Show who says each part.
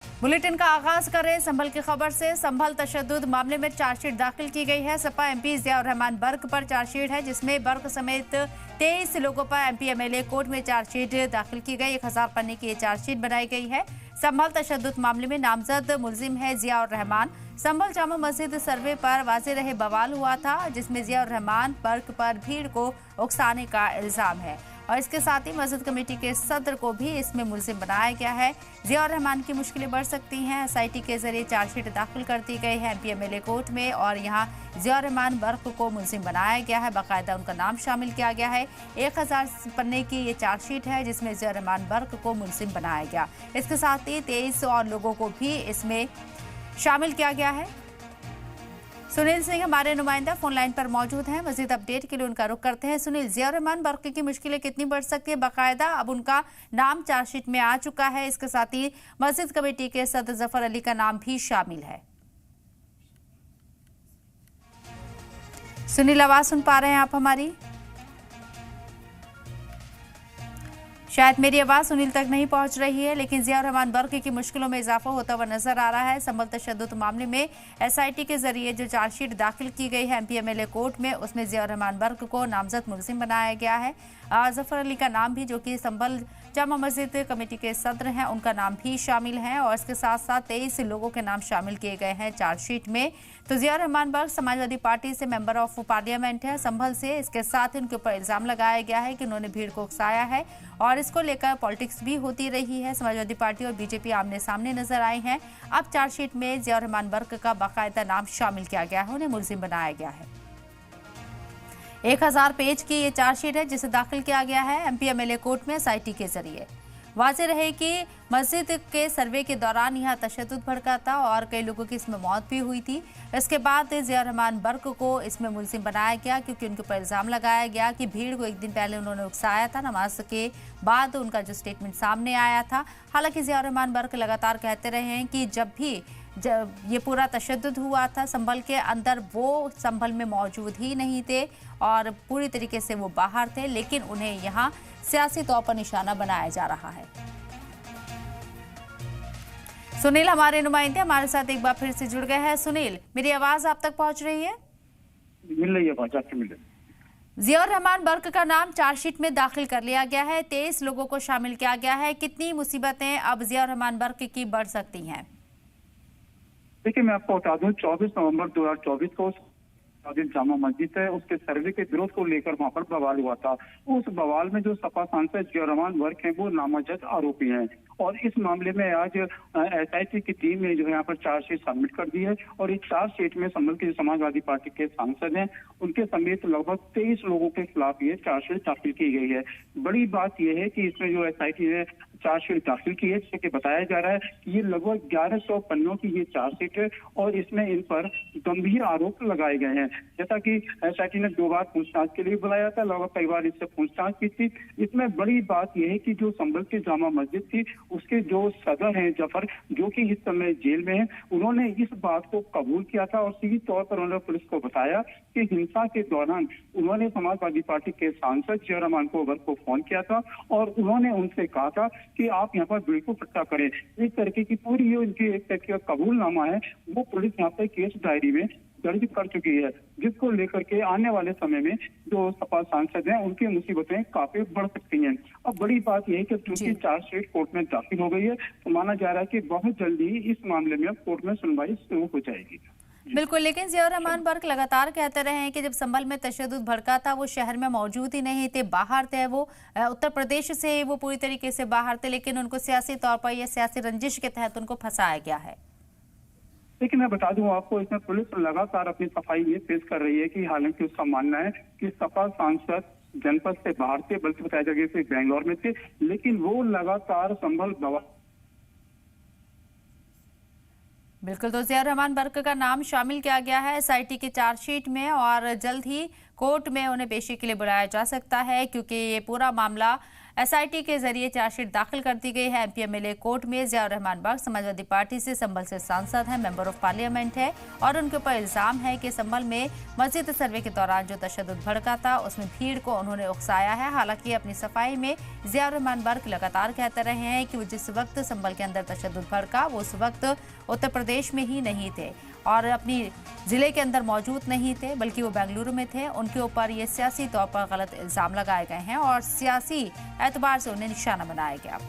Speaker 1: Bulletin का आगाज करें संभल की खबर से। संभल तशद्दुद मामले में चार्जशीट दाखिल की गई है। सपा एमपी जियाउर रहमान बर्क पर चार्जशीट है, जिसमें बर्क समेत 23 लोगों पर एमपी एमएलए कोर्ट में चार्जशीट दाखिल की गई। 1000 पन्ने की ये चार्जशीट बनाई गई है। संभल तशद्दुद मामले में नामजद मुलजिम है जियाउर रहमान। संभल जामा मस्जिद सर्वे पर वाजे रहे बवाल हुआ था, जिसमें जियाउर रहमान बर्क पर भीड़ को उकसाने का इल्जाम है और इसके साथ ही मस्जिद कमेटी के सदर को भी इसमें मुलजिम बनाया गया है। जियाउर रहमान की मुश्किलें बढ़ सकती हैं। एसआईटी के जरिए चार्जशीट दाखिल कर दी गई है एमपी एमएलए कोर्ट में और यहां जियाउर रहमान बर्क को मुलजिम बनाया गया है। बाकायदा उनका नाम शामिल किया गया है। 1000 पन्ने की ये चार्जशीट है, जिसमें जियाउर रहमान बर्क को मुलजिम बनाया गया। इसके साथ ही 23 और लोगों को भी इसमें शामिल किया गया है। सुनील सिंह हमारे नुमाइंदा फोन लाइन पर मौजूद हैं। मजीद अपडेट के लिए उनका रुख करते हैं। सुनील, जियाउर रहमान बर्क की मुश्किलें कितनी बढ़ सकती है? बाकायदा अब उनका नाम चार्जशीट में आ चुका है। इसके साथ ही मस्जिद कमेटी के सदर जफर अली का नाम भी शामिल है। सुनील, आवाज सुन पा रहे हैं आप हमारी? शायद मेरी आवाज सुनील तक नहीं पहुंच रही है, लेकिन जियाउर रहमान बर्क की मुश्किलों में इजाफा होता हुआ नजर आ रहा है। संभल तशद्दुद मामले में एसआईटी के जरिए जो चार्जशीट दाखिल की गई है एमपी एमएलए कोर्ट में, उसमें जियाउर रहमान बर्क को नामजद मुलजिम बनाया गया है। जफर अली का नाम भी, जो कि संभल जामा मस्जिद कमेटी के सदर हैं, उनका नाम भी शामिल है और इसके साथ साथ 23 लोगों के नाम शामिल किए गए हैं चार्जशीट में। तो जियाउर रहमान बर्क समाजवादी पार्टी से मेंबर ऑफ पार्लियामेंट है संभल से। इसके साथ उनके ऊपर इल्जाम लगाया गया है कि उन्होंने भीड़ को उकसाया है और इसको लेकर पॉलिटिक्स भी होती रही है। समाजवादी पार्टी और बीजेपी आमने सामने नजर आए हैं। अब चार्जशीट में जियाउर रहमान बर्क का बाकायदा नाम शामिल किया गया है, उन्हें मुलजिम बनाया गया है। 1000 पेज की ये चार्जशीट है, जिसे दाखिल किया गया है एमपी एमएलए कोर्ट में एसआईटी के जरिए। वाज़ेह रहे कि मस्जिद के सर्वे के दौरान यहाँ तशद्दुद भड़का था और कई लोगों की इसमें मौत भी हुई थी। इसके बाद जियाउर रहमान बर्क को इसमें मुलजिम बनाया गया, क्योंकि उनके ऊपर इल्ज़ाम लगाया गया कि भीड़ को एक दिन पहले उन्होंने उकसाया था। नमाज के बाद उनका जो स्टेटमेंट सामने आया था। हालांकि जियाउर रहमान बर्क लगातार कहते रहे हैं कि जब ये पूरा तशद्दुद हुआ था संभल के अंदर, वो संभल में मौजूद ही नहीं थे और पूरी तरीके से वो बाहर थे, लेकिन उन्हें यहाँ सियासी तौर पर निशाना बनाया जा रहा है। सुनील हमारे नुमाइंदे हमारे साथ एक बार फिर से जुड़ गए हैं। सुनील, मेरी आवाज आप तक पहुंच रही है?
Speaker 2: मिल रही है, आपसे मिल रही है।
Speaker 1: जियाउर रहमान बर्क का नाम चार्जशीट में दाखिल कर लिया गया है। 23 लोगों को शामिल किया गया है। कितनी मुसीबतें अब जियाउर रहमान बर्क की बढ़ सकती हैं?
Speaker 2: देखिए, मैं आपको बता दूं, 24 नवंबर 2024 को जामा मस्जिद है, उसके सर्वे के विरोध को लेकर वहां पर बवाल हुआ था। उस बवाल में जो सपा सांसद जियाउर रहमान बर्क हैं, वो नामजद आरोपी हैं और इस मामले में आज एसआईटी की टीम ने जो है यहाँ पर चार्जशीट सबमिट कर दी है और इस चार्जशीट में संभल के समाजवादी पार्टी के सांसद हैं, उनके समेत लगभग 23 लोगों के खिलाफ ये चार्जशीट दाखिल की गई है। बड़ी बात यह है कि इसमें जो एसआईटी ने चार्जशीट दाखिल की है, जिससे बताया जा रहा है कि ये लगभग 1100 पन्नों की ये चार्जशीट है और इसमें इन पर गंभीर आरोप लगाए गए हैं। जैसा कि एसआईटी ने 2 बार पूछताछ के लिए बुलाया था, लगभग कई बार इससे पूछताछ की थी। इसमें बड़ी बात यह है कि जो संभल की जामा मस्जिद थी, उसके जो सदर हैं जफर, जो कि इस समय जेल में हैं, उन्होंने इस बात को कबूल किया था और सीधी तौर पर उन्होंने पुलिस को बताया कि हिंसा के दौरान उन्होंने समाजवादी पार्टी के सांसद जियाउर रहमान बर्क को फोन किया था और उन्होंने उनसे कहा था कि आप यहाँ पर भीड़ को इकट्ठा करें। इस तरीके की पूरी ये उनकी एक तरीके का कबूलनामा है, वो पुलिस यहाँ पे केस डायरी में दर्ज कर चुकी है, जिसको लेकर के आने वाले समय में जो सपा सांसद हैं, उनकी मुसीबतें काफी बढ़ सकती हैं। अब बड़ी बात यह है कि चूंकि चार्जशीट कोर्ट में दाखिल हो गई है, तो माना जा रहा है कि बहुत जल्दी इस मामले में कोर्ट में सुनवाई शुरू हो जाएगी।
Speaker 1: बिल्कुल, लेकिन जियाउर रहमान बर्क लगातार कहते रहे हैं कि जब संभल में तशद्दुद भड़का था, वो शहर में मौजूद ही नहीं थे, बाहर थे। वो उत्तर प्रदेश से वो पूरी तरीके से बाहर थे, लेकिन उनको सियासी तौर पर या सियासी रंजिश के तहत उनको फंसाया गया है।
Speaker 2: लेकिन मैं बता दूं आपको, इसमें पुलिस लगातार अपनी सफाई ये पेश कर रही है कि हालांकि उसका मानना है कि सपा सांसद जनपद से बाहर थे, बल्कि बताया जा रहा है बेंगलोर में थे, लेकिन वो लगातार संभल
Speaker 1: बिल्कुल, तो जियाउर रहमान बर्क का नाम शामिल किया गया है एसआईटी की चार्जशीट में और जल्द ही कोर्ट में उन्हें पेशी के लिए बुलाया जा सकता है, क्योंकि ये पूरा मामला एसआईटी के जरिए चार्जशीट दाखिल कर दी गई है। एमपी एमएलए कोर्ट में जियाउर रहमान बर्क समाजवादी पार्टी से संभल से सांसद हैं, मेंबर ऑफ पार्लियामेंट है और उनके ऊपर इल्जाम है कि संभल में मस्जिद सर्वे के दौरान जो तशद्दुद भड़का था उसमें भीड़ को उन्होंने उकसाया है। हालांकि अपनी सफाई में जियाउर रहमान बर्क लगातार कहते रहे हैं कि वो जिस वक्त संभल के अंदर तशद्दुद भड़का वो उस वक्त उत्तर प्रदेश में ही नहीं थे और अपनी जिले के अंदर मौजूद नहीं थे, बल्कि वो बेंगलुरु में थे। उनके ऊपर ये सियासी तौर पर गलत इल्जाम लगाए गए हैं और सियासी एतबार से उन्हें निशाना बनाया गया।